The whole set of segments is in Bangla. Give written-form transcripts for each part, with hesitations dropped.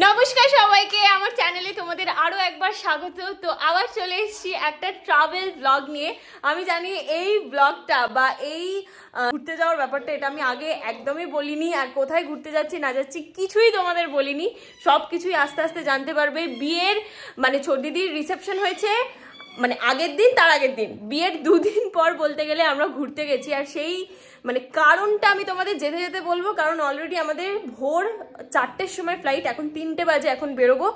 নমস্কার সবাইকে, আমার চ্যানেলে তোমাদের আরো একবার স্বাগত। তো আবার চলে এসেছি একটা ট্রাভেল ব্লগ নিয়ে। আমি জানি এই ব্লগটা বা এই ঘুরতে যাওয়ার ব্যাপারটা এটা আমি আগে একদমই বলিনি, আর কোথায় ঘুরতে যাচ্ছি না যাচ্ছি কিছুই তোমাদের বলিনি। সব কিছুই আস্তে আস্তে জানতে পারবে। বিয়ের মানে ছোট দিদির রিসেপশন হয়েছে মানে আগের দিন, তার আগের দিন বিয়ের 2 দিন পর বলতে গেলে আমরা ঘুরতে গেছি। আর সেই মানে কারণটা আমি তোমাদের যেতে যেতে বলবো, কারণ অলরেডি আমাদের ভোর 4টের সময় ফ্লাইট, এখন 3টে বাজে, এখন বেরোবো।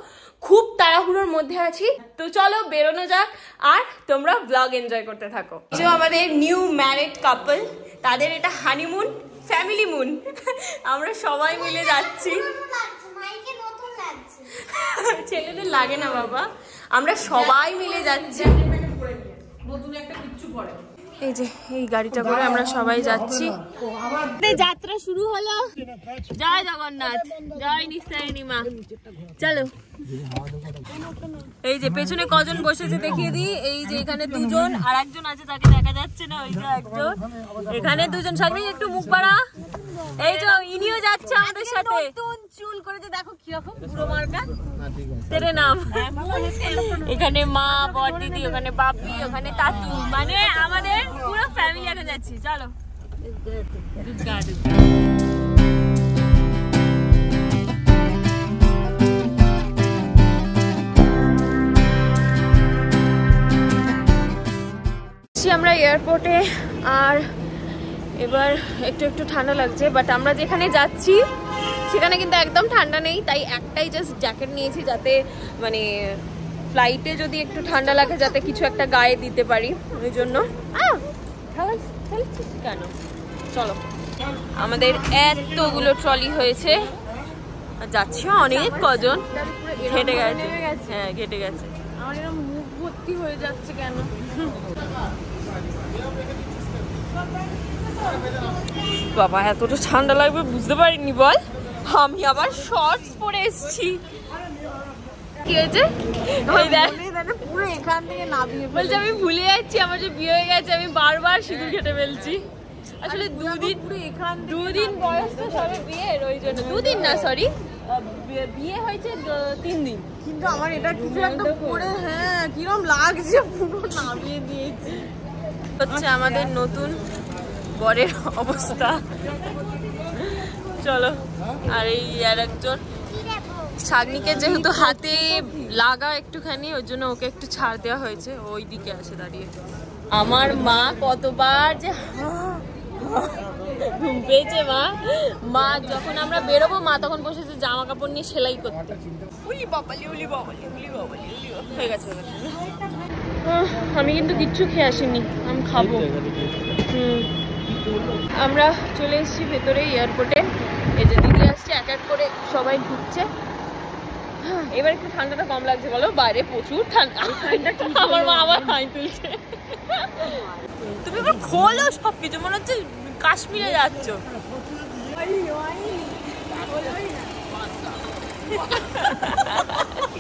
খুব তাড়াহুড়োর মধ্যে আছি, তো চলো বেরোনো যাক আর তোমরা ব্লগ এনজয় করতে থাকো। যে আমাদের নিউ ম্যারিড কাপল, তাদের এটা হানিমুন, ফ্যামিলি মুন। আমরা সবাই মিলে যাচ্ছি। ছেলেদের লাগে না বাবা, আমরা সবাই মিলে যাচ্ছি। এই যে এই গাড়িটা করে আমরা সবাই যাচ্ছি। যাত্রা শুরু হলো। জয় জগন্নাথ, জয় নিশ্চয়নী মা। চলো। এই যে পেছনে কজন বসেছে দেখিয়ে দিই। এই যে এখানে দুজন, আর একজন আছে তাকে দেখা যাচ্ছে না, ওই যে একজন। এখানে দুজন, সামনে একটু মুখ বাড়া। এই যে ইনিও যাচ্ছে আমাদের সাথে। নতুন চুল করেছে, দেখো কিরকম পুরো মার্কা। তেরে নাম। এখানে মা, বড় দিদি, ওখানে বাপি, ওখানে তাতু, মানে আমাদের পুরো ফ্যামিলি এখন যাচ্ছি। চলো। আমরা এয়ারপোর্টে, আর এবার একটু একটু ঠান্ডা লাগছে, বাট আমরা যেখানে যাচ্ছি সেখানে কিন্তু একদম ঠান্ডা নেই। তাই একটাই জাস্ট জ্যাকেট নিয়েছি, যাতে মানে ফ্লাইটে যদি একটু ঠান্ডা লাগে যাতে কিছু একটা গায়ে দিতে পারি, ওই জন্য। কেন চলো। আমাদের এতগুলো ট্রলি হয়েছে, যাচ্ছি অনেক কজন। ঘেটে গেছে, হ্যাঁ ঘেটে গেছে। আমার এরকম মুখ ভর্তি হয়ে যাচ্ছে কেন? বাবা এতটা ঠান্ডা লাগবে বুঝতে পারিনি বল। আমি আবার শর্টস পরে এসেছি। কি হয়েছে? পুরো এখান থেকে নামিয়ে বলছে আমি ভুলে যাচ্ছি আমার যে বিয়ে হয়ে গেছে, আমি বারবার সিঁদুর কেটে ফেলছি। আসলে 2 দিন বয়স তো সবে বিয়ের, ওই জন্য 2 দিন না, সরি বিয়ে হয়েছে 3 দিন। কিন্তু আমার এটা কিছু একটা পরে, হ্যাঁ কিরম লাগছে, পুরো নামিয়ে দিয়েছি। হচ্ছে আমাদের নতুন বরের অবস্থা। চলো। আর এই আর একজন শাগনিকে যেহেতু হাতে লাগা একটুখানি, ওই জন্য ওকে একটু ছাড় দেওয়া হয়েছে, ওই দিকে আছে দাঁড়িয়ে। আমার মা কতবার যে ঘুম পেয়েছে। মা যখন আমরা বেরোবো, মা তখন বসেছে জামা কাপড় নিয়ে সেলাই করতে। হয়ে গেছে। আমি কিন্তু কিচ্ছু খেয়ে আসিনি, আমি খাবো। আমরা চলে এসেছি ভেতরে এয়ারপোর্টে। এই যে দিদি আসছে, এক এক করে সবাই ঢুকছে। এবার একটু ঠান্ডাটা কম লাগছে বলো, বাইরে প্রচুর ঠান্ডা। আমার মা আবার হাই তুলছে। তুমি এবার খোলো সবকিছু, মনে হচ্ছে কাশ্মীরে যাচ্ছ।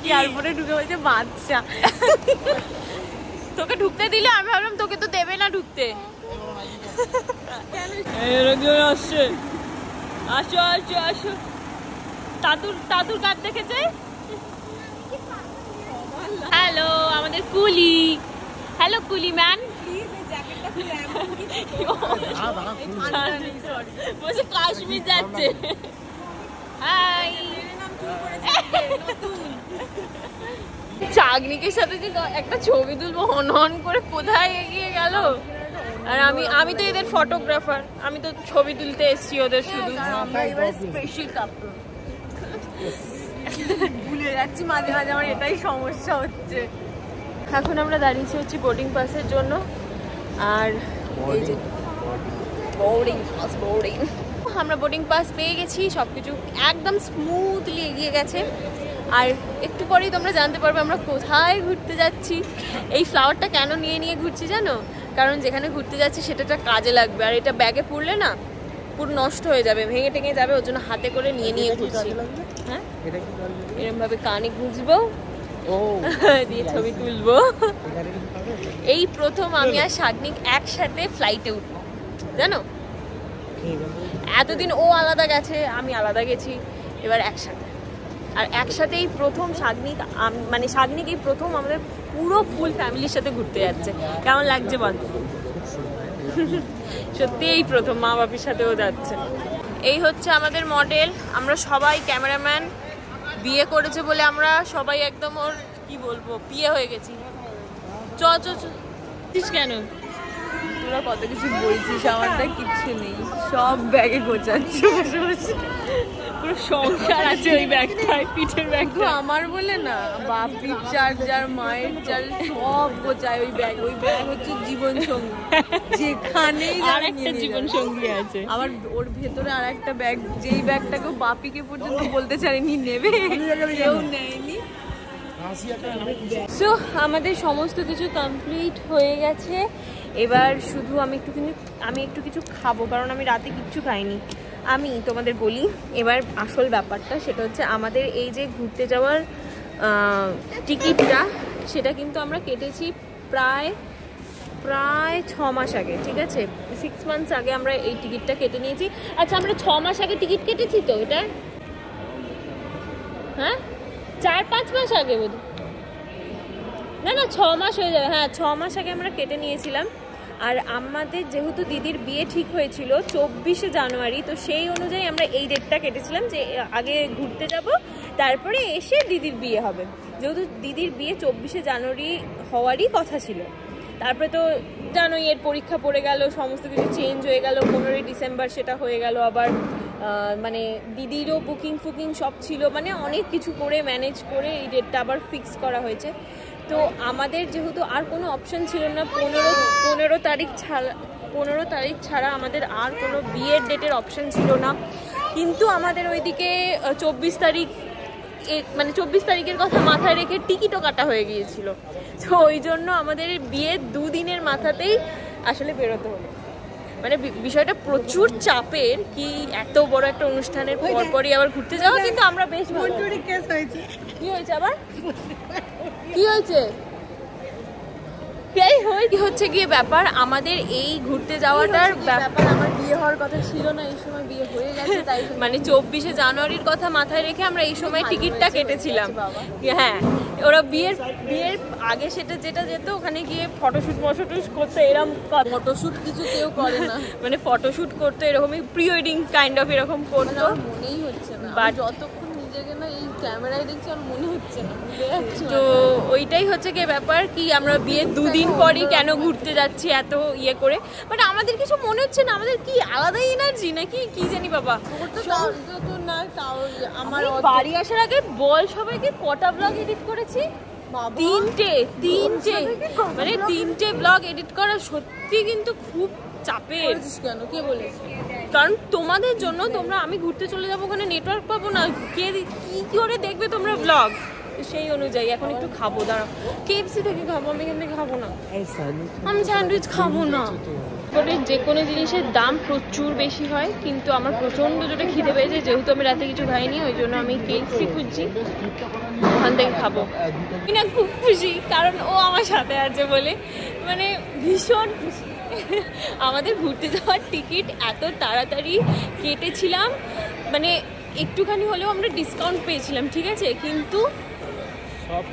এয়ারপোর্টে ঢুকে বলছে বাচ্চা। তোকে ঢুকতে দিলে, আমি ভাবলাম তোকে তো দেবে না ঢুকতে। আসছে, আসো আসো আসো। তাতুর কার্ড দেখেছে। হ্যালো আমাদের কুলি। হ্যালো কুলি ম্যান। বলছে কাশ্মীর যাচ্ছে। হাই। চাগনিকের সাথে যে একটা ছবি তুলবো হন করে কোথায় এগিয়ে গেল। আর আমি তো এদের ফটোগ্রাফার, আমি তো ছবি তুলতে এসেছি ওদের শুধু। স্পেশাল কাপড় ভুলে যাচ্ছি মাঝে মাঝে, আমার এটাই সমস্যা হচ্ছে। এখন আমরা দাঁড়িয়েছি হচ্ছে বোর্ডিং পাসের জন্য। আর এই যে বোর্ডিং আমরা বোর্ডিং পাস পেয়ে গেছি, সবকিছু একদম স্মুথলি এগিয়ে গেছে। আর একটু পরেই তোমরা জানতে পারবে আমরা কোথায় ঘুরতে যাচ্ছি। এই ফ্লাওয়ারটা কেন নিয়ে ঘুরছি জানো? কারণ যেখানে ঘুরতে যাচ্ছি সেটা কাজে লাগবে, আর এটা ব্যাগে পুরলে না পুরো নষ্ট হয়ে যাবে, ভেঙে টেঙে যাবে, ওর জন্য হাতে করে নিয়ে ঘুরছি। হ্যাঁ এরকম ভাবে কানে গুঁজবো, দিয়ে ছবি তুলবো। এই প্রথম আমি আর শাগনিক একসাথে ফ্লাইটে উঠবো, জানো। এতদিন ও আলাদা গেছে, আমি আলাদা গেছি, এবার একসাথে। আর একসাথে এই প্রথম শাগনিক, মানে শাগনিক এই প্রথম আমাদের পুরো ফুল ফ্যামিলির সাথে ঘুরতে যাচ্ছে। কেমন লাগছে বল? সত্যি এই প্রথম মা বাপির সাথেও যাচ্ছে। এই হচ্ছে আমাদের মডেল, আমরা সবাই ক্যামেরাম্যান। বিয়ে করেছে বলে আমরা সবাই একদম ওর কি বলবো বিয়ে হয়ে গেছি। চ চ চিস কেন? তোরা কত কিছু বলছিস, আমারটা কিচ্ছু নেই, সব ব্যাগে গোছাচ্ছি বসে বসে। পুরো সংসার আছে ওই ব্যাগটায়, পিঠের ব্যাগটা আমার বলে না, বাপির চার্জার, মায়ের চার্জার সব গোছায় ওই ব্যাগ। ওই ব্যাগ হচ্ছে জীবন সঙ্গী, যেখানেই আর একটা জীবন সঙ্গী আছে। আবার ওর ভেতরে আর একটা ব্যাগ, যেই ব্যাগটাকে বাপিকে পর্যন্ত বলতে চাইনি নেবে, কেউ নেয়নি। সো আমাদের সমস্ত কিছু কমপ্লিট হয়ে গেছে। এবার শুধু আমি একটু কিছু খাবো, কারণ আমি রাতে কিচ্ছু খাইনি। আমি তোমাদের বলি এবার আসল ব্যাপারটা, সেটা হচ্ছে আমাদের এই যে ঘুরতে যাওয়ার টিকিটটা, সেটা কিন্তু আমরা কেটেছি প্রায় 6 মাস আগে, ঠিক আছে? 6 মান্থস আগে আমরা এই টিকিটটা কেটে নিয়েছি। আচ্ছা, আমরা 6 মাস আগে টিকিট কেটেছি তো এটা? হ্যাঁ, 4-5 মাস আগে বোধহয়, না 6 মাস হয়ে যাবে। হ্যাঁ, 6 মাস আগে আমরা কেটে নিয়েছিলাম। আর আমাদের যেহেতু দিদির বিয়ে ঠিক হয়েছিল 24শে জানুয়ারি, তো সেই অনুযায়ী আমরা এই ডেটটা কেটেছিলাম যে আগে ঘুরতে যাব, তারপরে এসে দিদির বিয়ে হবে। যেহেতু দিদির বিয়ে 24শে জানুয়ারি হওয়ারই কথা ছিল, তারপরে তো জানোই এর পরীক্ষা পড়ে গেল, সমস্ত কিছু চেঞ্জ হয়ে গেল। 15ই ডিসেম্বর সেটা হয়ে গেল। আবার মানে দিদিরও বুকিং সব ছিল, মানে অনেক কিছু করে ম্যানেজ করে এই ডেটটা আবার ফিক্স করা হয়েছে। তো আমাদের যেহেতু আর কোনো অপশন ছিল না, 15 তারিখ ছাড়া আমাদের আর কোনো বিয়ের ডেটের অপশন ছিল না। কিন্তু আমাদের ওইদিকে 24 তারিখ, মানে 24 তারিখের কথা মাথায় রেখে টিকিটও কাটা হয়ে গিয়েছিল। তো ওই জন্য আমাদের বিয়ের 2 দিনের মাথাতেই আসলে বেরোতে হলো। মানে বিষয়টা প্রচুর চাপের, কি এত বড় একটা অনুষ্ঠানের পরপরই আবার ঘুরতে যাওয়া। কিন্তু আমরা বেশ কি হয়েছে আবার, কি হয়েছে কি হচ্ছে গিয়ে ব্যাপার, আমাদের এই ঘুরতে যাওয়াটার ব্যাপার, আমার বিয়ে হওয়ার কথা ছিল না, এই সময় বিয়ে হয়ে গেছে, তাই মানে 24শে জানুয়ারির কথা মাথায় রেখে আমরা এই সময় টিকিটটা কেটেছিলাম। হ্যাঁ, ওরা বিয়ের আগে সেটা যেটা যেত, ওখানে গিয়ে ফটোশুট করতে, এরকম ফটোশুট কিছু কেউ করে না, মানে ফটোশুট করতো, এরকমই প্রি ওয়েডিং কাইন্ড অফ এরকম করতো। মনেই হচ্ছে না, বাট যতক্ষণ নিজেকে না এই ক্যামেরায় দেখছি আর মনে হচ্ছে না। তো ওইটাই হচ্ছে কি ব্যাপার, কি আমরা বিয়ের 2 দিন পরই কেন ঘুরতে যাচ্ছি এত ইয়ে করে। বাট আমাদের কিছু মনে হচ্ছে না, আমাদের কি আলাদা এনার্জি নাকি কি জানি বাবা। আমার বাড়ি আসার আগে বল সবাইকে কটা ব্লগ এডিট করেছি? 3টে, মানে 3টে ব্লগ এডিট করা সত্যি কিন্তু খুব চাপের। কেন, কে বলেছে? কারণ তোমাদের জন্য, আমি ঘুরতে চলে যাবো, ওখানে নেটওয়ার্ক পাবো না, কি করে দেখবে তোমরা ব্লগ। সেই অনুযায়ী এখন একটু খাবো, দাঁড়াও, KFC থেকে খাবো, আমি এখান থেকে খাবো না, আমি স্যান্ডউইচ খাবো না। যে কোনো জিনিসের দাম প্রচুর বেশি হয়, কিন্তু আমার প্রচণ্ড জোরে খিদে পেয়েছে, যেহেতু আমি রাতে কিছু খাইনি, ওই জন্য আমি KFC খুঁজছি, ওখান থেকে খাবো। আমি না খুব খুশি, কারণ ও আমার সাথে আছে বলে, মানে ভীষণ খুশি। আমাদের ঘুরতে যাওয়ার টিকিট এত তাড়াতাড়ি কেটেছিলাম, মানে একটুখানি হলেও আমরা ডিসকাউন্ট পেয়েছিলাম, ঠিক আছে, কিন্তু সব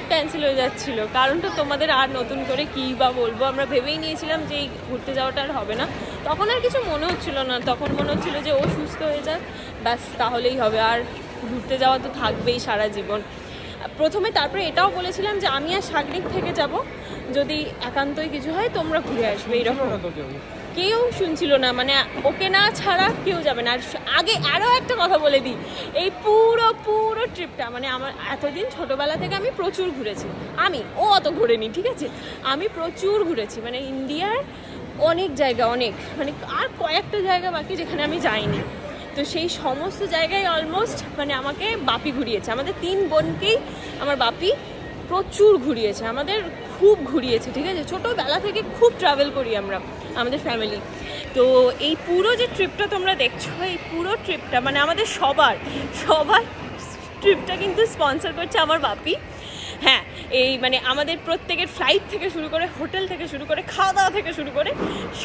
ক্যান্সেল হয়ে যাচ্ছিল। কারণটা তোমাদের আর নতুন করে কী বা বলবো, আমরা ভেবেই নিয়েছিলাম যে এই ঘুরতে যাওয়াটা আর হবে না। তখন আর কিছু মনে হচ্ছিল না, তখন মনে হচ্ছিল যে ও সুস্থ হয়ে যাক, ব্যাস তাহলেই হবে, আর ঘুরতে যাওয়া তো থাকবেই সারা জীবন। প্রথমে তারপরে এটাও বলেছিলাম যে আমি আর শাগনিক থেকে যাব, যদি একান্তই কিছু হয় তোমরা ঘুরে আসবে, এইরকম। কেউ শুনছিল না, মানে ওকে না ছাড়া কেউ যাবে না। আর আগে আরও একটা কথা বলে দিই, এই পুরো ট্রিপটা, মানে আমার এতদিন ছোটোবেলা থেকে আমি প্রচুর ঘুরেছি, ও অত ঘুরেনি, ঠিক আছে, আমি প্রচুর ঘুরেছি, মানে ইন্ডিয়ার অনেক জায়গা, অনেক, মানে আর কয়েকটা জায়গা বাকি যেখানে আমি যাইনি। তো সেই সমস্ত জায়গায় অলমোস্ট মানে আমাকে বাপি ঘুরিয়েছে, আমাদের 3 বোনকেই আমার বাপি প্রচুর ঘুরিয়েছে, আমাদের খুব ঘুরিয়েছে, ঠিক আছে। ছোটোবেলা থেকে খুব ট্রাভেল করি আমরা, আমাদের ফ্যামিলি। তো এই পুরো যে ট্রিপটা তোমরা দেখছো, এই পুরো ট্রিপটা মানে আমাদের সবার ট্রিপটা কিন্তু স্পন্সর করছে আমার বাপি। হ্যাঁ, এই মানে আমাদের প্রত্যেকের ফ্লাইট থেকে শুরু করে, হোটেল থেকে শুরু করে, খাওয়া দাওয়া থেকে শুরু করে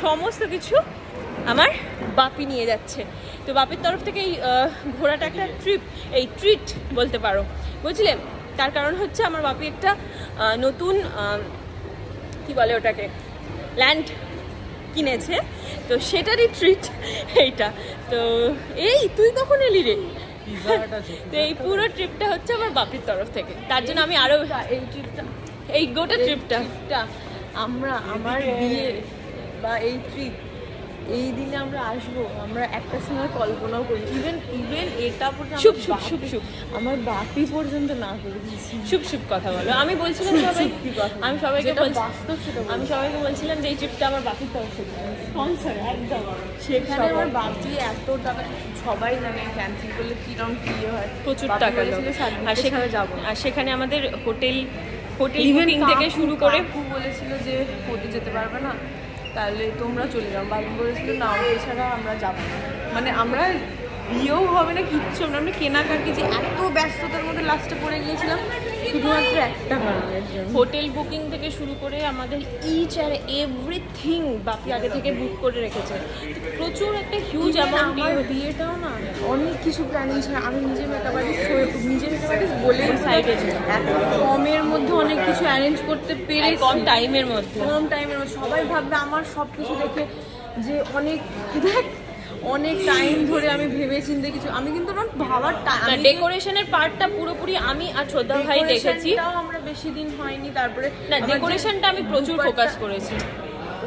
সমস্ত কিছু আমার বাপি নিয়ে যাচ্ছে। তো বাপির তরফ থেকে এই ঘোরাটা একটা ট্রিট বলতে পারো, বুঝলে। তার কারণ হচ্ছে আমার বাপি একটা নতুন কি বলে ওটাকে, ল্যান্ড কিনেছে, তো সেটারই ট্রিট এইটা। তো এই তুই কখন এলি রে? তো এই পুরো ট্রিপটা হচ্ছে আমার বাপির তরফ থেকে, তার জন্য আমি আরো এই গোটা ট্রিপটা আমার বিয়ে বা এই ট্রিপ, এই দিনে আমরা আসবো, আমরা একটা সময় কল্পনাও করি। ইভেন এটা পর্যন্ত আমার বাপি পর্যন্ত না করে দিয়েছি। শুভ কথা বলো। আমি বলছিলাম আমি সবাইকে বলছিলাম যে এই ট্রিপটা আমার বাপির তরফ থেকে স্পন্সর একদম। সেখানে আমার বাপি এত টাকা, সবাই জানে ক্যান্সেল করলে কিরকম কি হয়, প্রচুর টাকা। আর সেখানে যাবো, আর সেখানে আমাদের হোটেল বুকিং থেকে শুরু করে বলেছিল যে হতে যেতে পারবে না, তাহলে তোমরা চলে যাও। বাবু বলেছিল না, এছাড়া আমরা যাবো না। মানে আমরা বিয়েও হবে না, কিচ্ছু আমরা কেনাকাটি যে এত ব্যস্ততার মধ্যে লাস্টে পড়ে গিয়েছিলাম শুধুমাত্র একটা কারণের জন্য। হোটেল বুকিং থেকে শুরু করে আমাদের ইচ আর এভরিথিং বাপি আগে থেকে বুক করে রেখেছে। প্রচুর একটা হিউজ অ্যামাউন্ট। বিয়েটাও না অনেক কিছু প্ল্যানিং ছাড়া আমি নিজে মেকআপ আর্টিস্ট বলে সাইডে এত কমের মধ্যে অনেক কিছু অ্যারেঞ্জ করতে পেরেছি, কম টাইমের মধ্যে। সবাই ভাববে আমার সব কিছু দেখে যে অনেক টাইম ধরে আমি ভেবে চিন্তে কিছু, আমি কিন্তু আমার ভাবার ডেকোরেশনের পার্টটা পুরোপুরি আমি আর ছোদা ভাই দেখেছি। আমরা বেশি দিন হয়নি, তারপরে না ডেকোরেশনটা আমি প্রচুর ফোকাস করেছি,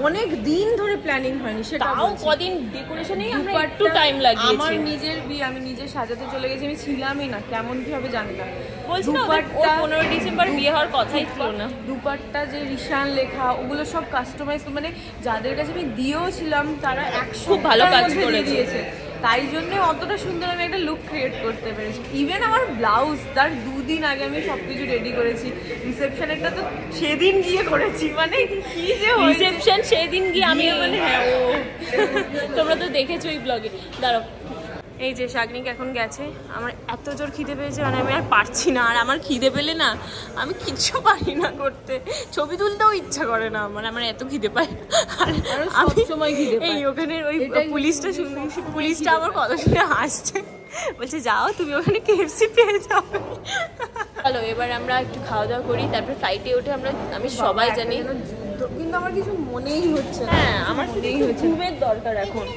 অনেক দিন ধরে প্ল্যানিং হয়নি, সেটাও কদিন ডেকোরেশনেই আমরা একটু টাইম লাগিয়েছি। আমার নিজের বিয়ে আমি নিজে সাজাতে চলে গেছি, আমি ছিলামই না, কেমন কি হবে জানি না। বলছি না 15 ডিসেম্বর বিয়ে হওয়ার কথাই ছিল না। দুপাট্টা যে রিশান লেখা ওগুলো সব কাস্টমাইজ, মানে যাদের কাছে আমি দিয়েও ছিলাম তারা খুব ভালো কাজ করে দিয়েছে, তাই জন্য অতটা সুন্দর আমি একটা লুক ক্রিয়েট করতে পেরেছি। ইভেন আমার ব্লাউজ তার 2 দিন আগে আমি সবকিছু রেডি করেছি, রিসেপশনেরটা তো সেদিন গিয়ে করেছি, মানে কি যে রিসেপশন সেদিন গিয়ে আমি মানে হ্যাঁ ও তোমরা তো দেখেছো এই ব্লগে। দাঁড়াও, এই যে শাগনিক এখন গেছে। আমার এত জোর খিদে পেয়েছে, মানে আমি আর পারছি না। আর আমার খিদে পেলে না আমি কিচ্ছু পারি না করতে, ছবি তুলতেও ইচ্ছা করে না আমার এত খিদে পায়। আর আমি সময় খিদে পাই। এই ওখানে ওই পুলিশটা আমার কথা শুনে হাসছে, বলছে যাও তুমি ওখানে KFC পেয়ে যাবে। চলো এবার আমরা একটু খাওয়া দাওয়া করি, তারপর ফ্লাইটে উঠে আমি সবাই জানি, কিন্তু আমার কিছু মনেই হচ্ছে না। হ্যাঁ আমার মনেই হচ্ছে ঘুমের দরকার এখন,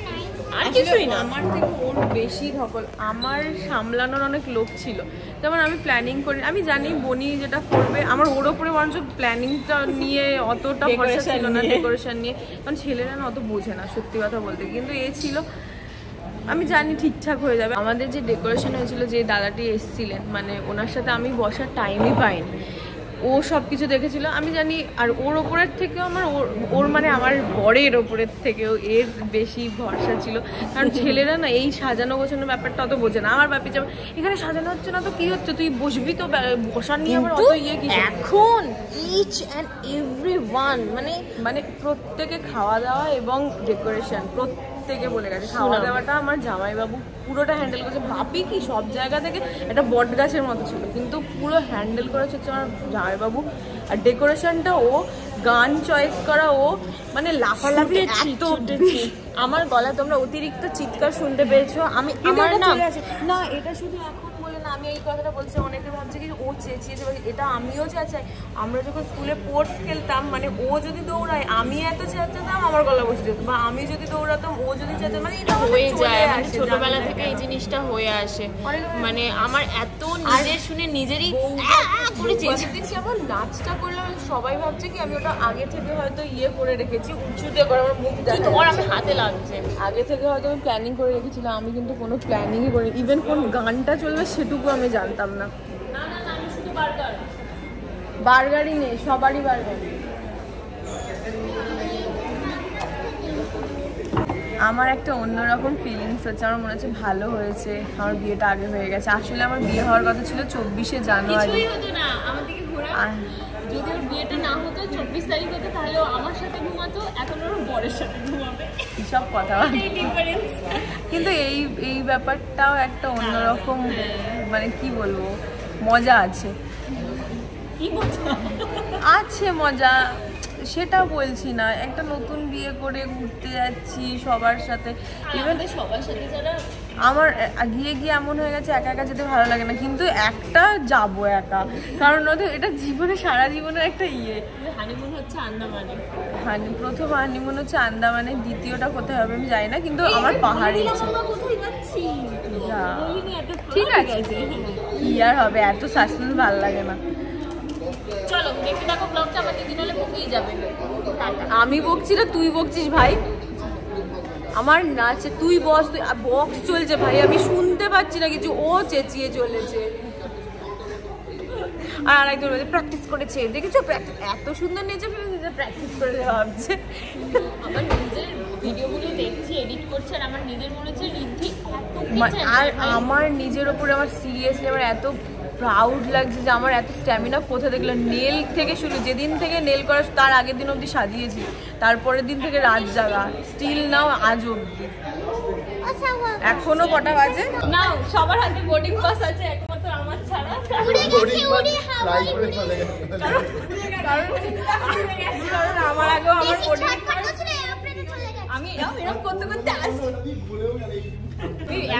আর কিছুই না। আমার থেকে ওর বেশি ধকল, আমার সামলানোর অনেক লোক ছিল। যেমন আমি প্ল্যানিং করি, আমি জানি বনি যেটা করবে, আমার ওর ওপরে বরঞ্চ প্ল্যানিংটা নিয়ে অতটা ভরসা ছিল না, ডেকোরেশন নিয়ে, কারণ ছেলেরা না অত বোঝে না সত্যি কথা বলতে। কিন্তু এ ছিল, আমি জানি ঠিকঠাক হয়ে যাবে। আমাদের যে ডেকোরেশন হয়েছিল, যে দাদাটি এসেছিলেন, মানে ওনার সাথে আমি বসার টাইমই পাইনি, ও সব কিছু দেখেছিল আমি জানি। আর ওর ওপরের থেকেও ওর মানে আমার বরের ওপরের থেকেও এর বেশি ভরসা ছিল, কারণ ছেলেরা না এই সাজানো গোছানো ব্যাপারটা অত বোঝে না। আমার ব্যাপী যেমন এখানে সাজানো হচ্ছে না তো কি হচ্ছে, তুই বসবি তো, বসার নিয়ে আবার অত ইয়ে কি। এখন ইচ অ্যান্ড এভরি ওয়ান মানে প্রত্যেকে খাওয়া দাওয়া এবং ডেকোরেশন প্রত্যেকে বলে গেছে। খাওয়া দাওয়াটা আমার জামাইবাবু পুরোটা হ্যান্ডেল করেছে। বাপি কি সব জায়গা থেকে একটা বট গাছের মতো ছিল, কিন্তু পুরো হ্যান্ডেল করেছে হচ্ছে আমার জামাইবাবু। আর ডেকোরেশনটা ও, গান চয়েস করা ও, মানে লাফালাফি এত। আমার গলা তোমরা অতিরিক্ত চিৎকার শুনতে পেয়েছো। আমার না এটা শুধু এখন বলে না, আমি এই কথাটা বলছি, অনেকে ভাবছে কি ও চেঁচিয়েছে, এটা আমিও চেঁচাই। আমরা যখন স্কুলে স্পোর্টস খেলতাম, মানে ও যদি দৌড়ায় আমি এত চেঁচাতাম আমার গলা বসে যেত, বা আমি যদি দৌড়াতাম ও যদি চেঁচায়, মানে এটা হয়ে যায়। ছোটবেলা থেকে এই জিনিসটা হয়ে আসে, মানে আমার এত নিজের শুনে নিজেরই করে দেখছি। আমার নাচটা করলে সবাই ভাবছে কি আমি ওটা আগে থেকে হয়তো ইয়ে করে রেখেছি, উঁচুতে করে আমার মুখ তোমার আমি হাতে লাগছে, আগে থেকে হয়তো আমি প্ল্যানিং করে রেখেছিলাম। আমি কিন্তু কোনো প্ল্যানিংই করি, ইভেন কোন গানটা চলবে সেটুকু আমি জানতাম না। আমি শুধু বার্গারই নেই, সবারই বার্গার। আমার একটা অন্যরকম ফিলিংস হচ্ছে, আমার মনে হচ্ছে ভালো হয়েছে আমার বিয়েটা আগে হয়ে গেছে। আসলে আমার বিয়ে হওয়ার কথা ছিল 24শে জানুয়ারি। যদি ওর বিয়েটা না হতো 24 তারিখ হতো, তাহলে আমার সাথে ঘুমাতো, এখন ওর বরের সাথে ঘুমাবে। সব কথা কিন্তু এই ব্যাপারটাও একটা অন্যরকম, মানে কি বলবো, মজা আছে। কি মজা আছে? মজা সেটা বলছি না, একটা নতুন বিয়ে করে ঘুরতে যাচ্ছি সবার সাথে, ইভেন সবার সাথে যারা আমার গিয়ে গিয়ে এমন হয়ে গেছে একা একা যেতে ভালো লাগে না, কিন্তু একটা যাবো একা, কারণ এটা জীবনে সারা জীবনের একটা হানিমুন হচ্ছে আন্দামানে। প্রথম হানিমুন হচ্ছে আন্দামানে, দ্বিতীয়টা কোথায় হবে আমি জানি না, কিন্তু আমার পাহাড়ে ইচ্ছে। ঠিক আছে, কি আর হবে, এত সাসপেন্স ভালো লাগে না। চলো দেখতে থাকো ব্লগটা, আমার দিদি হলে বকেই যাবে। আমি বকছি না, তুই বকছিস ভাই। আমার নাচে তুই বক্স চলছে ভাই, আমি শুনতে পাচ্ছি না কিছু, ও চেঁচিয়ে চলেছে। আর আরেকজন বলছে প্র্যাকটিস করেছে, দেখেছো এত সুন্দর নেচে ফেলেছে, প্র্যাকটিস করে ভাবছে। আমার নিজের ভিডিওগুলো দেখছি, এডিট করছে, আর আমার নিজের মনে হচ্ছে রিদ্ধি আর আমার নিজের ওপরে আমার সিরিয়াসলি আমার এত প্রাউড লাগছে যে আমার এত স্ট্যামিনা কোথা দেখলো। নেল থেকে শুরু, যেদিন থেকে নেল করা তার আগের দিন অবধি সাজিয়েছি, তারপরের দিন থেকে রাত জাগা, স্টিল নাও আজ অবধি। এখনো কটা বাজে? না সবার হাতে বোর্ডিং পাস আছে, একমাত্র আমার ছাড়া। কারণ আমার আগেও আমার বোর্ডিং পাস, আমি এরকম করতে করতে আসছি,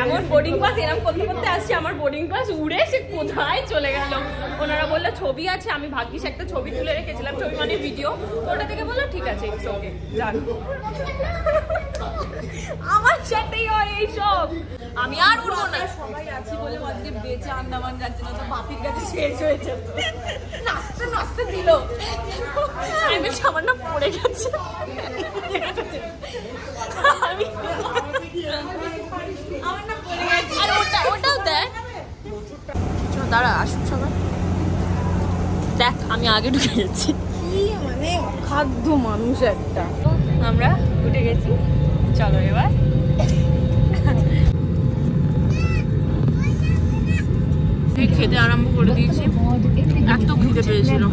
এমন বোর্ডিং পাস এরকম করতে করতে আসছি, আমার বোর্ডিং পাস উড়ে সে কোথায় চলে গেল। ওনারা বললো ছবি আছে, আমি ভাগ্যিস একটা ছবি তুলে রেখেছিলাম, ছবি মানে ভিডিও, তো ওটা থেকে বললো ঠিক আছে ইটস ওকে যান। আমার সাথেই হয় এইসব, আমি আর উড়বো না। সবাই আছি বলে আজকে বেঁচে আন্দামান যাচ্ছে না, তো বাপির কাছে শেষ হয়েছে, নাচতে নাচতে দিল, আমি সামান্য পড়ে গেছে। আর ওটাও দেখ, দাঁড়া আসুক সবাই দেখ, আমি আগে ঢুকে গেছি। কি মানে অখাদ্য মানুষ একটা। আমরা উঠে গেছি, চলো এবার খেতে আরম্ভ করে দিয়েছি, এত খিদে পেয়েছিল।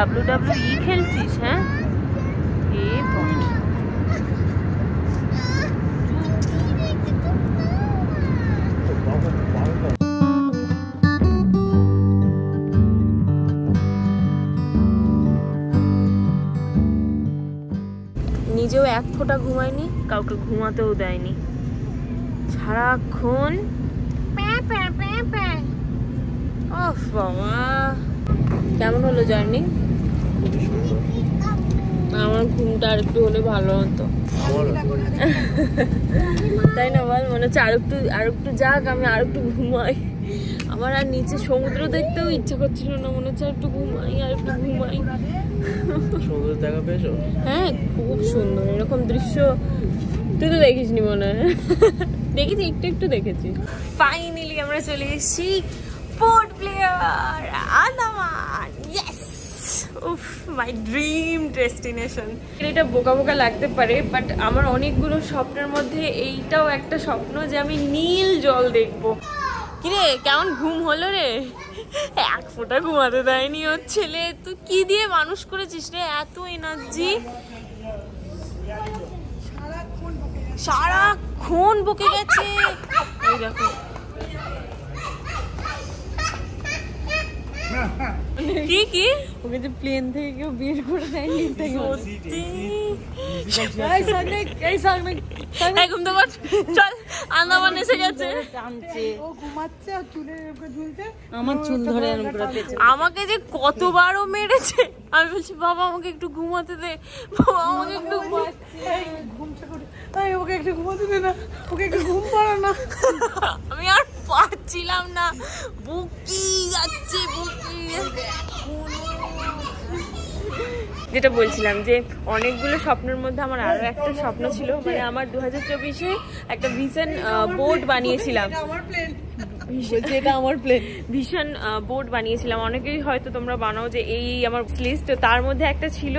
WWE খেলছিস? হ্যাঁ নিজেও এক ফোঁটা ঘুমায়নি, কাউকে ঘুমাতেও দেয়নি, সারাক্ষণ ওফ বাবা। কেমন হলো জার্নি? আমার ঘুমটা আর একটু হলে ভালো হতো, তাই না বল? মনে হচ্ছে আর একটু যাক, আমি আর একটু ঘুমাই। আমার আর নিচে সমুদ্র দেখতেও ইচ্ছা করছিল না, মনে হচ্ছে আর একটু ঘুমাই। সমুদ্র দেখা পেয়েছো? হ্যাঁ খুব সুন্দর, এরকম দৃশ্য তুই তো দেখিসনি মনে হয়। দেখেছি, একটু দেখেছি। ফাইনালি আমরা চলে এসেছি পোর্ট ব্লেয়ার, আন্দামান। ইয়েস, উফ মাই ড্রিম ডেস্টিনেশন। এটা বোকা বোকা লাগতে পারে, বাট আমার অনেকগুলো স্বপ্নের মধ্যে এইটাও একটা স্বপ্ন যে আমি নীল জল দেখবো। কিরে কেমন ঘুম হলো রে? এক ফোঁটা ঘুমাতে দেয়নি ওর ছেলে। তুই কি দিয়ে মানুষ করেছিস রে এত এনার্জি? সারাক্ষণ বকে গেছে। এই দেখো কি ওকে যে প্লেন থেকে কেউ বের করে দেয়নি, চল আন্দামান এসে গেছে। আমার চুল ধরে আমাকে যে কতবারও মেরেছে। আমি বলছি বাবা আমাকে একটু ঘুমাতে দে, বাবা আমাকে একটু ওকে একটু ঘুমাতে দে না, ওকে একটু ঘুম পাড়া না। আমি আর পারছিলাম না, বুকি যাচ্ছে বুকি। যেটা বলছিলাম যে অনেকগুলো স্বপ্নের মধ্যে আমার আরো একটা স্বপ্ন ছিল, মানে আমার 2024-এ একটা ভিশন বোর্ড বানিয়েছিলাম। এটা আমার প্লেন ভীষণ বোর্ড বানিয়েছিলাম, অনেকেই হয়তো তোমরা বানাও যে এই আমার লিস্ট, তো তার মধ্যে একটা ছিল,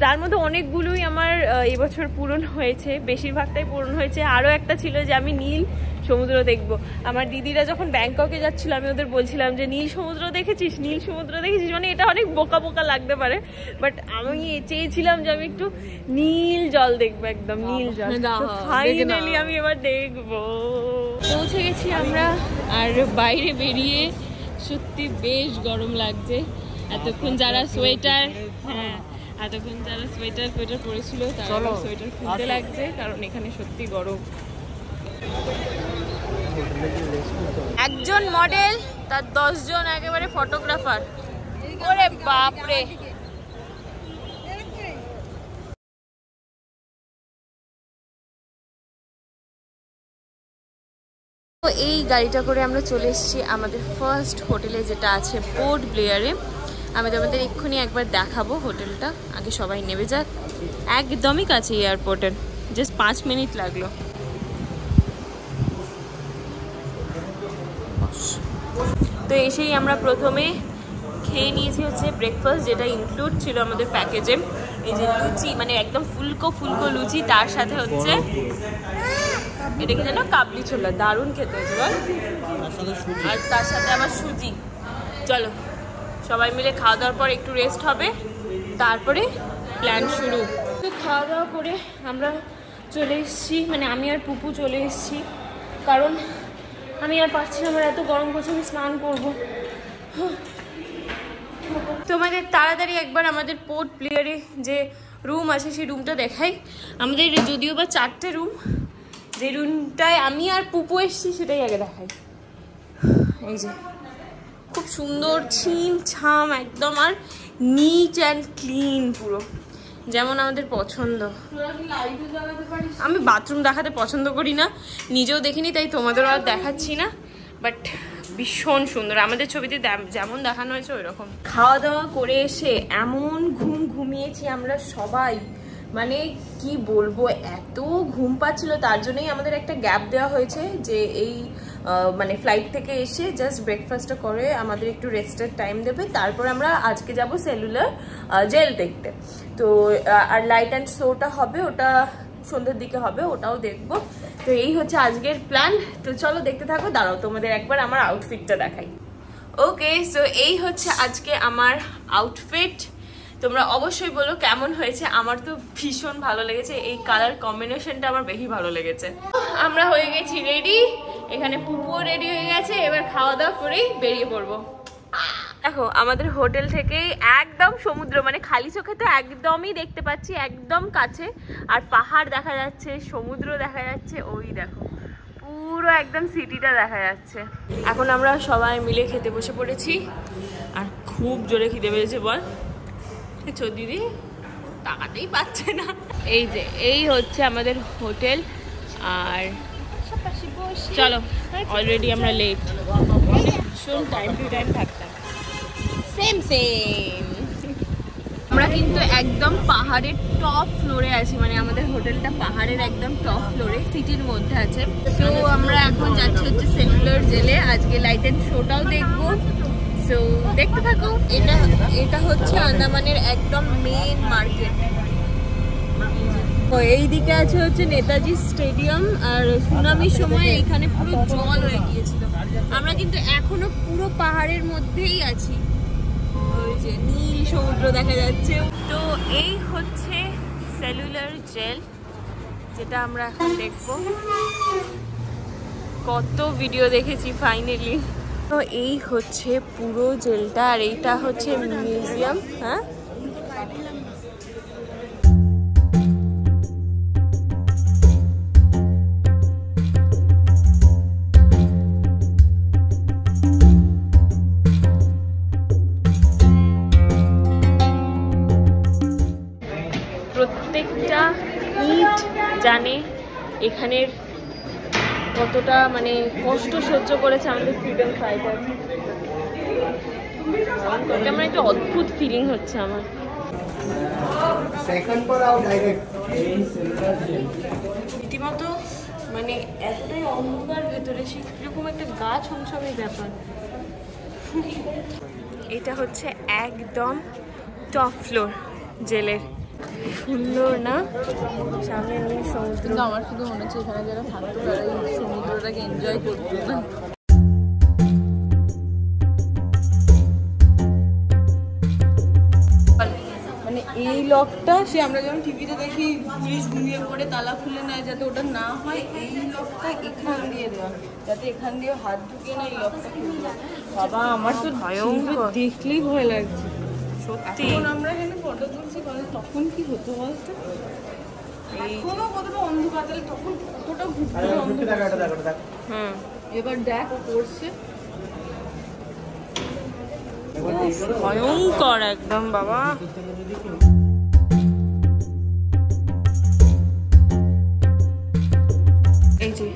তার মধ্যে অনেকগুলোই আমার এবছর পূরণ হয়েছে, বেশিরভাগটাই পূরণ হয়েছে। আরও একটা ছিল যে আমি নীল সমুদ্র দেখব। আমার দিদিরা যখন ব্যাংককে যাচ্ছিল আমি ওদের বলছিলাম যে নীল সমুদ্র দেখেছিস, নীল সমুদ্র দেখেছিস, মানে এটা অনেক বোকা বোকা লাগতে পারে, বাট আমি চেয়েছিলাম যে আমি একটু নীল জল দেখবো, একদম নীল জল। ফাইনালি আমি এবার দেখবো। পৌঁছে গেছি আমরা, আর বাইরে বেরিয়ে সত্যি বেশ গরম লাগছে। এতক্ষণ যারা সোয়েটার এতক্ষণ যারা সোয়েটার পরেছিল তারা সোয়েটার খুলতে লাগছে, কারণ এখানে সত্যি গরম। একজন মডেল, তার 10 জন একেবারে ফটোগ্রাফার। ওরে বাপরে, তো এই গাড়িটা করে আমরা চলে এসেছি আমাদের ফার্স্ট হোটেলে, যেটা আছে পোর্ট ব্লেয়ারে। আমি তোমাদের এক্ষুনি একবার দেখাবো হোটেলটা, আগে সবাই নেমে যাক। একদমই কাছে এয়ারপোর্টের, জাস্ট 5 মিনিট লাগলো। তো এসেই আমরা প্রথমে খেয়ে নিয়েছি হচ্ছে ব্রেকফাস্ট, যেটা ইনক্লুড ছিল আমাদের প্যাকেজে। এই যে লুচি, মানে একদম ফুলকো ফুলকো লুচি, তার সাথে হচ্ছে এটা কি জানো, কাবলি ছোলা, দারুণ খেতে হয়েছে বল, আর তার সাথে আবার সুজি। চলো সবাই মিলে খাওয়া দাওয়ার পর একটু রেস্ট হবে, তারপরে প্ল্যান শুরু। তো খাওয়া দাওয়া করে আমরা চলে এসেছি, মানে আমি আর পুপু চলে এসেছি, কারণ আমি আর পারছি না, আমার এত গরম করছে, আমি স্নান করবো। তোমাদের তাড়াতাড়ি একবার আমাদের পোর্ট ব্লেয়ারে যে রুম আছে সেই রুমটা দেখাই। আমাদের যদিও বা 4টে রুম, যে রুমটায় আমি আর পুপু এসেছি সেটাই আগে দেখাই। এই যে খুব সুন্দর ছিম ছাম একদম, আর নিট অ্যান্ড ক্লিন পুরো, যেমন আমাদের পছন্দ। আমি বাথরুম দেখাতে পছন্দ করি না, নিজেও দেখিনি, তাই তোমাদেরও আর দেখাচ্ছি না, বাট ভীষণ সুন্দর, আমাদের ছবিতে যেমন দেখানো হয়েছে ওই রকম। খাওয়া দাওয়া করে এসে এমন ঘুমিয়েছি আমরা সবাই, মানে কি বলবো, এত ঘুম পাচ্ছিল। তার জন্যই আমাদের একটা গ্যাপ দেওয়া হয়েছে, যে এই মানে ফ্লাইট থেকে এসে জাস্ট ব্রেকফাস্টটা করে আমাদের একটু রেস্টের টাইম দেবে, তারপর আমরা আজকে যাব সেলুলার জেল দেখতে। তো আর লাইট অ্যান্ড শোটা হবে, ওটা সন্ধ্যের দিকে হবে, ওটাও দেখবো। তো এই হচ্ছে আজকের প্ল্যান। তো চলো দেখতে থাকো, দাঁড়াও তোমাদের একবার আমার আউটফিটটা দেখাই। ওকে, সো এই হচ্ছে আজকে আমার আউটফিট। তোমরা অবশ্যই বলো কেমন হয়েছে। আমার তো ভীষণ ভালো লেগেছে, এই কালার কম্বিনেশনটা আমার বেশি ভালো লেগেছে। আমরা হয়ে গেছি রেডি, এখানে পুপুও রেডি হয়ে গেছে, এবার খাওয়া দাওয়া করেই বেরিয়ে পড়বো। দেখো আমাদের হোটেল থেকেই একদম সমুদ্র, মানে খালি চোখে তো একদমই দেখতে পাচ্ছি, একদম কাছে, আর পাহাড় দেখা যাচ্ছে, সমুদ্র দেখা যাচ্ছে, ওই দেখো পুরো একদম সিটিটা দেখা যাচ্ছে। এখন আমরা সবাই মিলে খেতে বসে পড়েছি, আর খুব জোরে খিদে পেয়েছে। বল দিদি, তাকাতেই পাচ্ছে না। এই যে এই হচ্ছে আমাদের হোটেল, আর চলো অলরেডি আমরা লেট, ভীষণ টাইম টু টাইম থাকতাম। সেম আমরা কিন্তু একদম পাহাড়ের টপ ফ্লোরে আছি, মানে আমাদের হোটেলটা পাহাড়ের একদম টপ ফ্লোরে, সিটির মধ্যে আছে। তো আমরা এখন যাচ্ছি হচ্ছে সেলুলার জেলে, আজকে লাইট এন্ড শোটাও দেখবো। সো দেখতে থাকো। এটা হচ্ছে আন্দামানের একদম মেইন মার্কেট। এই দিকে আছে হচ্ছে নেতাজি স্টেডিয়াম, আর সুনামির সময় এখানে পুরো জল হয়ে গিয়েছিল। আমরা কিন্তু এখনো পুরো পাহাড়ের মধ্যেই আছি, ওই যে নীল সমুদ্র দেখা যাচ্ছে। তো এই হচ্ছে সেলুলার জেল, যেটা আমরা এখন দেখবো। কত ভিডিও দেখেছি ফাইনালি। তো এই হচ্ছে পুরো জেলটা, আর এইটা হচ্ছে মিউজিয়াম। হ্যাঁ, প্রত্যেকটা ইট জানে এখানের কতটা মানে কষ্ট সহ্য করেছে আমাদের ফ্রিডম ফাইটার। কেমন একটা অদ্ভুত ফিলিং হচ্ছে আমার। सेकंड पर आओ डायरेक्ट। রীতিমতো মানে এতটাই অন্ধকার ভেতরে সেরকম একটা গা ছমছমে ব্যাপার। এটা হচ্ছে একদম টপ ফ্লোর জেলের। সুন্দর না? সামনে নীল সমুদ্র। কিন্তু আমার শুধু মনে হচ্ছে এখানে যারা থাকতো তারা এই সমুদ্রটাকে এনজয় করতো না। মানে এই লকটা সে আমরা যেমন টিভিতে দেখি পুলিশ ঘুমিয়ে পড়ে তালা খুলে নেয়, যাতে ওটা না হয় এই লকটা এখান দিয়ে দেওয়া, যাতে এখান দিয়ে হাত ঢুকিয়ে না এই লকটা খুলবে। বাবা আমার তো ভয়ঙ্কর, দেখলেই ভয় লাগছে সত্যি। এখন আমরা এখানে ফটো তুলছি, তখন কি হতো বলতো? এখনো কতটা অন্ধকার, তাহলে তখন কতটা ঘুরতে অন্ধকার। এবার দেখ করছে ভয়ঙ্কর একদম বাবা। এই যে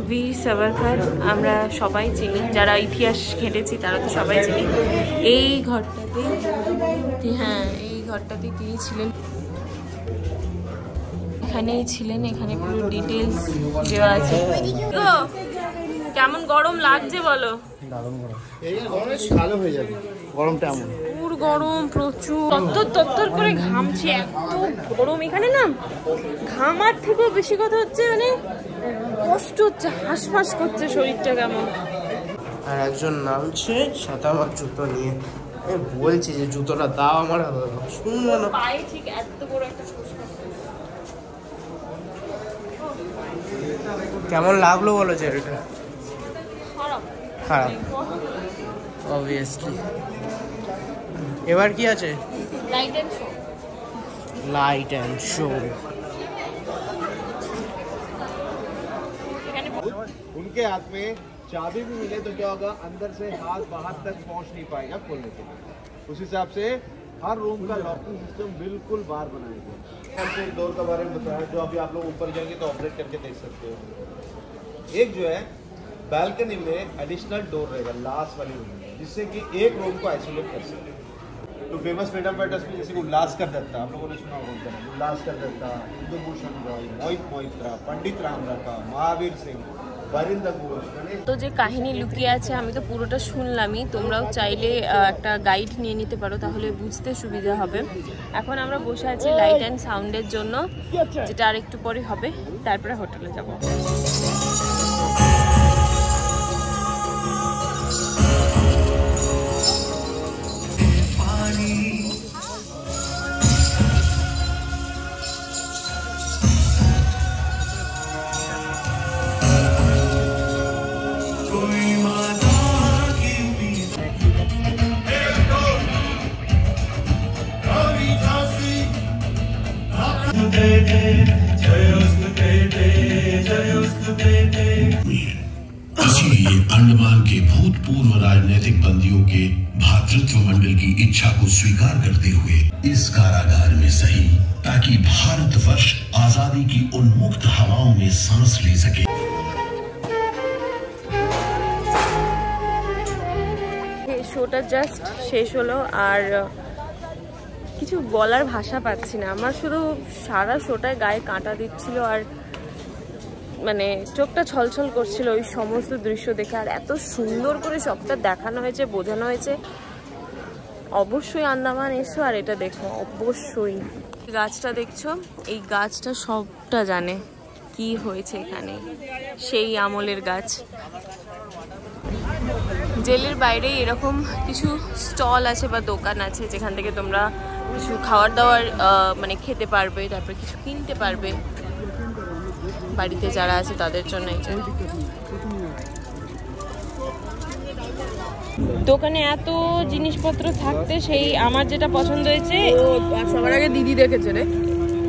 বীর সাভারকর আমরা সবাই চিনি, যারা ইতিহাস ঘেঁটেছি তারা তো সবাই চিনি। এই ঘরটাতে, হ্যাঁ এই ঘরটাতে তিনি ছিলেন, এখানেই ছিলেন, এখানে পুরো ডিটেলস দেওয়া আছে। কেমন গরম লাগছে বলো? ভালো হয়ে যাবে গরমটা এমন পুরো গরম, প্রচুর তত্তর করে ঘামছে, এত গরম এখানে না। ঘামার থেকেও বেশি কথা হচ্ছে মানে কষ্ট হচ্ছে, হাঁসফাঁস করছে শরীরটা কেমন। আর একজন নামছে সাথে আমার জুতো নিয়ে, বলছি যে জুতোটা দাও আমার, শুনবো না। পায়ে ঠিক এত বড় একটা সমস্যা। কেমন লাগলো বলো যে এটা? খারাপ খারাপ অবভিয়াসলি। এবার কি আছে? Light and show. Light and show. उनके हाथ में चाबी भी मिले तो क्या होगा, अंदर से हाथ बाहर तक पहुंच नहीं पाएगा खोलने के लिए। उस हिसाब से हर रूम का लॉकिंग सिस्टम बिल्कुल बाहर बनाया गया। हमसे डोर के बारे में बताया, जो अभी आप लोग ऊपर जाएंगे तो ऑपरेट करके देख सकते हो। एक जो है बालकनी में एडिशनल डोर रहेगा लास्ट वाली रूम में, जिससे कि एक रूम को आइसोलेट कर सके। तो फेमस फ्रीडम फाइटर्स में जैसे उल्लासकर दत्ता, आप लोगों ने सुना होगा, उल्लासकर दत्ता, इंदुभूषण रॉय, मोहित मोहित्रा, पंडित राम रखा, महावीर सिंह, তো যে কাহিনী লুকিয়ে আছে আমি তো পুরোটা শুনলামই, তোমরাও চাইলে একটা গাইড নিয়ে নিতে পারো, তাহলে বুঝতে সুবিধা হবে। এখন আমরা বসে আছি লাইট অ্যান্ড সাউন্ডের জন্য, যেটা আর একটু পরে হবে, তারপরে হোটেলে যাব। इसीलिए अंडमान के भूतपूर्व राजनीतिक बंदियों के भातृत्व मंडल की इच्छा को स्वीकार करते हुए इस कारागार में सही, ताकि भारतवर्ष आजादी की उन्मुक्त हवाओं में सांस ले सके। শোটা জাস্ট শেষ হলো, আর কিছু বলার ভাষা পাচ্ছি না। আমার শুধু সারা শোটায় গায়ে কাঁটা দিচ্ছিল, আর মানে চোখটা ছলছল করছিল ওই সমস্ত দৃশ্য দেখে। আর এত সুন্দর করে সবটা দেখানো হয়েছে, বোঝানো হয়েছে। অবশ্যই আন্দামান এসো আর এটা দেখো, অবশ্যই। গাছটা দেখছো, এই গাছটা সবটা জানে কি হয়েছে এখানে, সেই আমলের গাছ। জেলের বাইরে এরকম কিছু স্টল আছে বা দোকান আছে, যেখান থেকে তোমরা কিছু খাবার দাবার মানে খেতে পারবে, তারপরে কিছু কিনতে পারবে বাড়িতে যারা আছে তাদের জন্য। এই যে দোকানে এত জিনিসপত্র থাকতে সেই আমার যেটা পছন্দ হয়েছে, সবার আগে দিদি দেখেছে রে,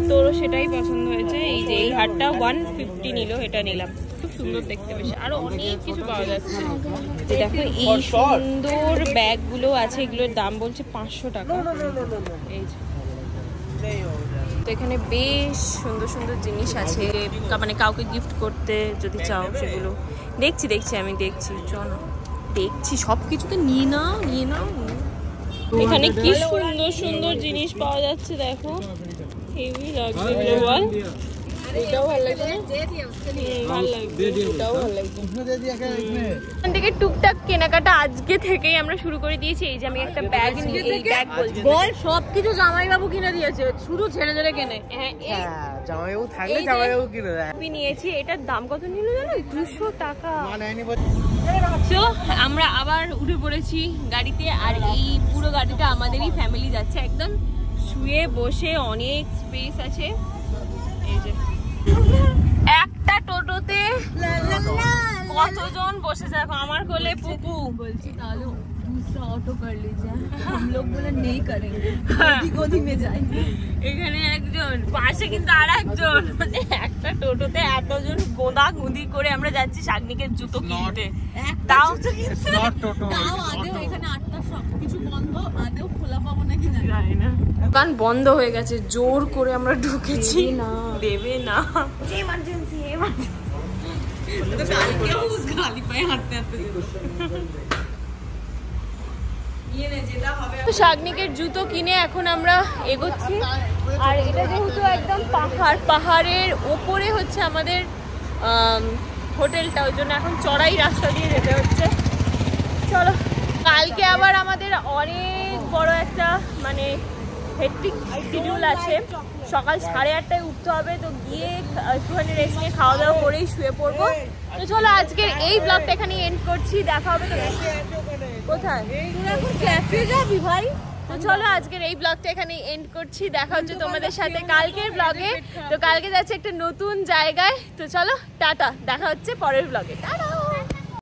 তোরও সেটাই পছন্দ হয়েছে। এই যে এই হারটা 150 নিল, এটা নিলাম, খুব সুন্দর দেখতে বেশ। আরো অনেক কিছু পাওয়া যাচ্ছে। দেখো এই সুন্দর ব্যাগগুলো আছে, এগুলোর দাম বলছে 500 টাকা। এই যে তো এখানে বেশ সুন্দর সুন্দর জিনিস আছে, মানে কাউকে গিফট করতে যদি চাও সেগুলো। দেখছি আমি দেখছি, চলো দেখছি, সব কিছুতে নিয়ে নাও। এখানে কি সুন্দর সুন্দর জিনিস পাওয়া যাচ্ছে দেখো, হেভি লাগছে এগুলো বল। এটাও ভালো লাগছে না? ভালো লাগছে, এটাও ভালো লাগছে। এখান থেকে টুকটাক কেনাকাটা আজকে থেকেই আমরা শুরু করে দিয়েছি। এই যে আমি একটা ব্যাগ নিয়ে, এই ব্যাগ বলছি বল সবকিছু জামাইবাবু কিনে দিয়েছে, শুধু ছেড়ে ছেড়ে কেনে। হ্যাঁ, জামাইবাবু থাকলে জামাইবাবু কিনে দেয়। আমি নিয়েছি, এটার দাম কত নিল জানো? 200 টাকা। চলো আমরা আবার উঠে পড়েছি গাড়িতে, আর এই পুরো গাড়িটা আমাদেরই ফ্যামিলি যাচ্ছে, একদম শুয়ে বসে অনেক স্পেস আছে। এই যে একটা টোটোতে কতজন বসেছে দেখো, আমার কোলে পুপু। বলছি তাহলে दूसरा ऑटो कर लीजिए, हम लोग बोला नहीं करेंगे, गोदी में जाएंगे। এখানে একজন, পাশে কিন্তু আর একজন, মানে একটা টোটোতে এতজন গোদা গুদি করে আমরা যাচ্ছি শাগনিকের জুতো কিনতে। তাও তাও আদেও এখানে 8টা সবকিছু বন্ধ, আদেও খোলা পাবো নাকি জানি না। দোকান বন্ধ হয়ে গেছে, জোর করে আমরা ঢুকেছি, দেবে না। এমার্জেন্সি তো কালকেও গালি পায়ে হাঁটতে হাঁটতে শাগনিকের জুতো কিনে এখন আমরা এগোচ্ছি। আর এটা যেহেতু একদম পাহাড়, পাহাড়ের ওপরে হচ্ছে আমাদের হোটেলটা, ওই জন্য এখন চড়াই রাস্তা দিয়ে যেতে হচ্ছে। চলো, কালকে আবার আমাদের অনেক বড় একটা মানে হেক্টিক শিডিউল আছে। সকাল 8:30টায় উঠতে হবে, তো গিয়ে একটুখানি রেস্ট নিয়ে খাওয়া দাওয়া করেই শুয়ে পড়বো। তো চলো আজকের এই ব্লগটা এখানে এন্ড করছি, দেখা হবে তো কোথায়, তুই এখন ক্যাফে যাবি ভাই? তো চলো আজকের এই ব্লগটা এখানে এন্ড করছি, দেখা হচ্ছে তোমাদের সাথে কালকের ব্লগে। তো কালকে যাচ্ছে একটা নতুন জায়গায়, তো চলো টাটা, দেখা হচ্ছে পরের ব্লগে। টাটা।